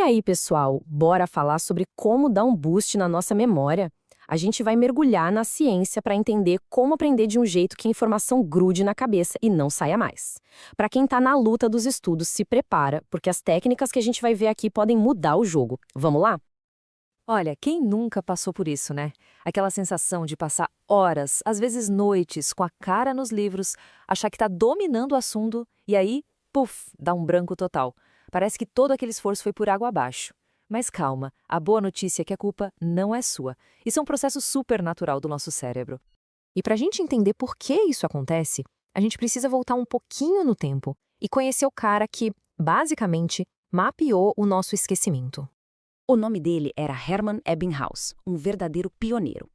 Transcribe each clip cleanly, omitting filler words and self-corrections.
aí, pessoal, bora falar sobre como dar um boost na nossa memória? A gente vai mergulhar na ciência para entender como aprender de um jeito que a informação grude na cabeça e não saia mais. Para quem está na luta dos estudos, se prepara, porque as técnicas que a gente vai ver aqui podem mudar o jogo. Vamos lá? Olha, quem nunca passou por isso, né? Aquela sensação de passar horas, às vezes noites, com a cara nos livros, achar que está dominando o assunto e aí, puf, dá um branco total. Parece que todo aquele esforço foi por água abaixo. Mas calma, a boa notícia é que a culpa não é sua. Isso é um processo super natural do nosso cérebro. E para a gente entender por que isso acontece, a gente precisa voltar um pouquinho no tempo e conhecer o cara que, basicamente, mapeou o nosso esquecimento. O nome dele era Hermann Ebbinghaus, um verdadeiro pioneiro.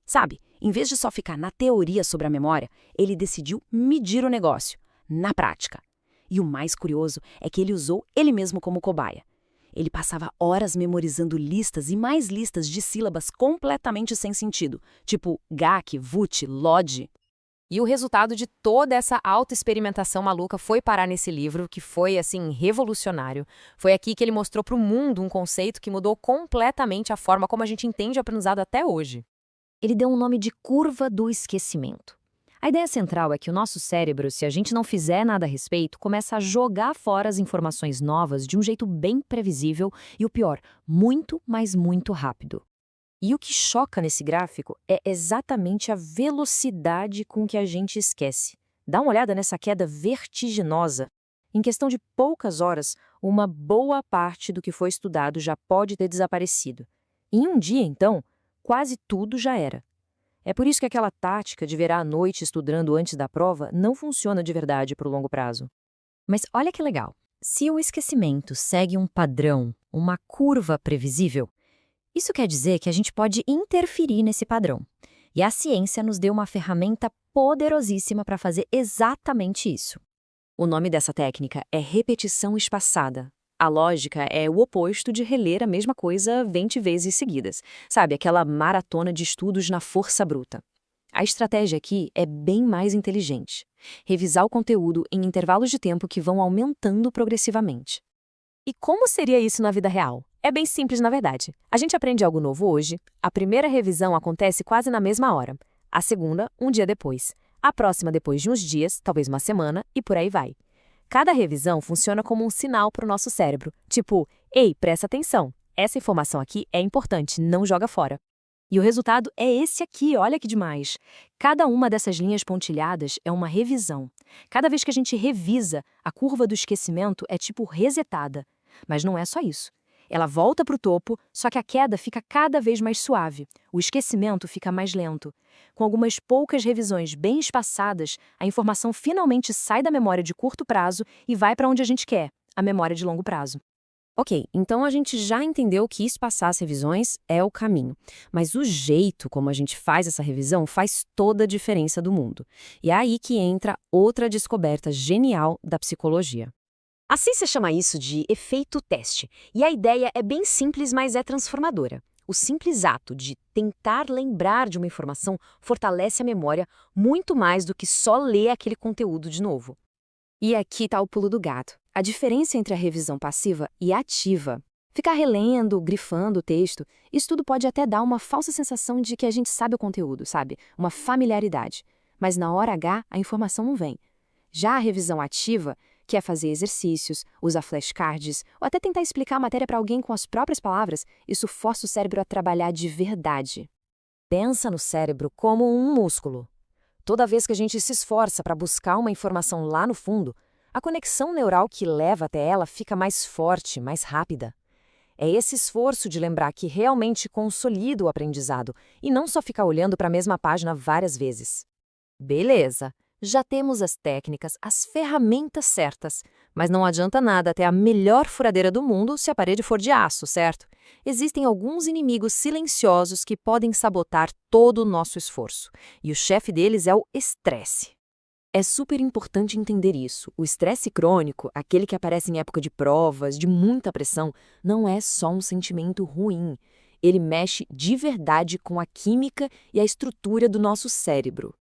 Sabe, em vez de só ficar na teoria sobre a memória, ele decidiu medir o negócio, na prática. E o mais curioso é que ele usou ele mesmo como cobaia. Ele passava horas memorizando listas e mais listas de sílabas completamente sem sentido, tipo GAC, VUT, LOD. E o resultado de toda essa autoexperimentação maluca foi parar nesse livro, que foi, assim, revolucionário. Foi aqui que ele mostrou para o mundo um conceito que mudou completamente a forma como a gente entende o aprendizado até hoje. Ele deu um nome de curva do esquecimento. A ideia central é que o nosso cérebro, se a gente não fizer nada a respeito, começa a jogar fora as informações novas de um jeito bem previsível e, o pior, muito, mas muito rápido. E o que choca nesse gráfico é exatamente a velocidade com que a gente esquece. Dá uma olhada nessa queda vertiginosa. Em questão de poucas horas, uma boa parte do que foi estudado já pode ter desaparecido. Em um dia, então, quase tudo já era. É por isso que aquela tática de virar à noite estudando antes da prova não funciona de verdade para o longo prazo. Mas olha que legal. Se o esquecimento segue um padrão, uma curva previsível, isso quer dizer que a gente pode interferir nesse padrão. E a ciência nos deu uma ferramenta poderosíssima para fazer exatamente isso. O nome dessa técnica é repetição espaçada. A lógica é o oposto de reler a mesma coisa 20 vezes seguidas. Sabe, aquela maratona de estudos na força bruta. A estratégia aqui é bem mais inteligente. Revisar o conteúdo em intervalos de tempo que vão aumentando progressivamente. E como seria isso na vida real? É bem simples, na verdade. A gente aprende algo novo hoje, a primeira revisão acontece quase na mesma hora, a segunda, um dia depois, a próxima depois de uns dias, talvez uma semana, e por aí vai. Cada revisão funciona como um sinal para o nosso cérebro, tipo, ei, presta atenção, essa informação aqui é importante, não joga fora. E o resultado é esse aqui, olha que demais. Cada uma dessas linhas pontilhadas é uma revisão. Cada vez que a gente revisa, a curva do esquecimento é tipo resetada. Mas não é só isso. Ela volta para o topo, só que a queda fica cada vez mais suave. O esquecimento fica mais lento. Com algumas poucas revisões bem espaçadas, a informação finalmente sai da memória de curto prazo e vai para onde a gente quer, a memória de longo prazo. Ok, então a gente já entendeu que espaçar as revisões é o caminho. Mas o jeito como a gente faz essa revisão faz toda a diferença do mundo. E é aí que entra outra descoberta genial da psicologia. A ciência chama isso de efeito teste, e a ideia é bem simples, mas é transformadora. O simples ato de tentar lembrar de uma informação fortalece a memória muito mais do que só ler aquele conteúdo de novo. E aqui está o pulo do gato. A diferença entre a revisão passiva e ativa. Ficar relendo, grifando o texto, isso tudo pode até dar uma falsa sensação de que a gente sabe o conteúdo, sabe? Uma familiaridade. Mas na hora H, a informação não vem. Já a revisão ativa, que é fazer exercícios, usar flashcards, ou até tentar explicar a matéria para alguém com as próprias palavras, isso força o cérebro a trabalhar de verdade. Pensa no cérebro como um músculo. Toda vez que a gente se esforça para buscar uma informação lá no fundo, a conexão neural que leva até ela fica mais forte, mais rápida. É esse esforço de lembrar que realmente consolida o aprendizado e não só ficar olhando para a mesma página várias vezes. Beleza, já temos as técnicas, as ferramentas certas, mas não adianta nada ter a melhor furadeira do mundo se a parede for de aço, certo? Existem alguns inimigos silenciosos que podem sabotar todo o nosso esforço, e o chefe deles é o estresse. É super importante entender isso. O estresse crônico, aquele que aparece em época de provas, de muita pressão, não é só um sentimento ruim. Ele mexe de verdade com a química e a estrutura do nosso cérebro.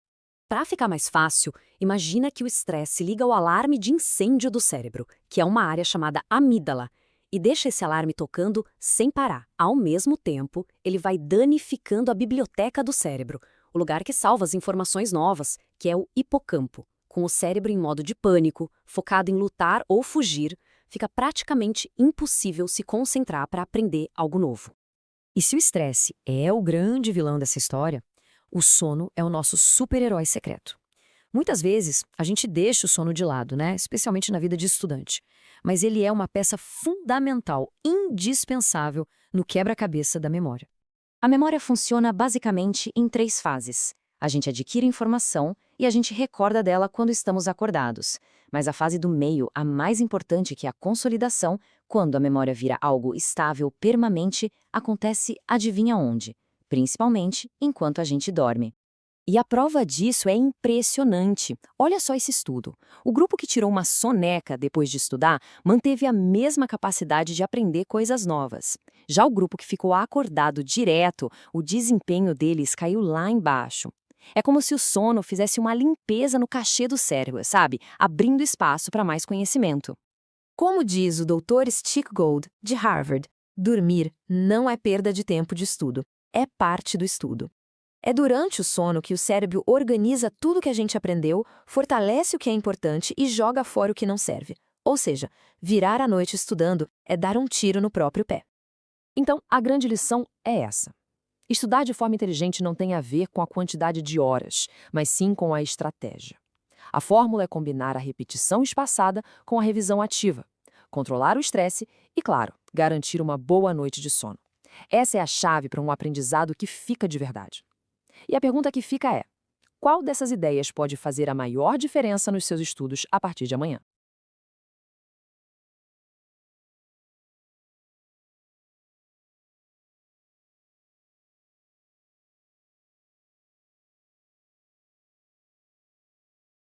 Para ficar mais fácil, imagina que o estresse liga ao alarme de incêndio do cérebro, que é uma área chamada amígdala. e deixa esse alarme tocando sem parar. Ao mesmo tempo, ele vai danificando a biblioteca do cérebro, o lugar que salva as informações novas, que é o hipocampo. Com o cérebro em modo de pânico, focado em lutar ou fugir, fica praticamente impossível se concentrar para aprender algo novo. E se o estresse é o grande vilão dessa história, o sono é o nosso super-herói secreto. Muitas vezes, a gente deixa o sono de lado, né? Especialmente na vida de estudante. Mas ele é uma peça fundamental, indispensável no quebra-cabeça da memória. A memória funciona basicamente em 3 fases. A gente adquire informação e a gente recorda dela quando estamos acordados. Mas a fase do meio, a mais importante, que é a consolidação, quando a memória vira algo estável, permanente, acontece adivinha onde? Principalmente enquanto a gente dorme. E a prova disso é impressionante. Olha só esse estudo. O grupo que tirou uma soneca depois de estudar manteve a mesma capacidade de aprender coisas novas. Já o grupo que ficou acordado direto, o desempenho deles caiu lá embaixo. É como se o sono fizesse uma limpeza no cachê do cérebro, sabe? Abrindo espaço para mais conhecimento. Como diz o Dr. Stick Gold, de Harvard, dormir não é perda de tempo de estudo, é parte do estudo. É durante o sono que o cérebro organiza tudo que a gente aprendeu, fortalece o que é importante e joga fora o que não serve. Ou seja, virar a noite estudando é dar um tiro no próprio pé. Então, a grande lição é essa. Estudar de forma inteligente não tem a ver com a quantidade de horas, mas sim com a estratégia. A fórmula é combinar a repetição espaçada com a revisão ativa, controlar o estresse e, claro, garantir uma boa noite de sono. Essa é a chave para um aprendizado que fica de verdade. E a pergunta que fica é: qual dessas ideias pode fazer a maior diferença nos seus estudos a partir de amanhã?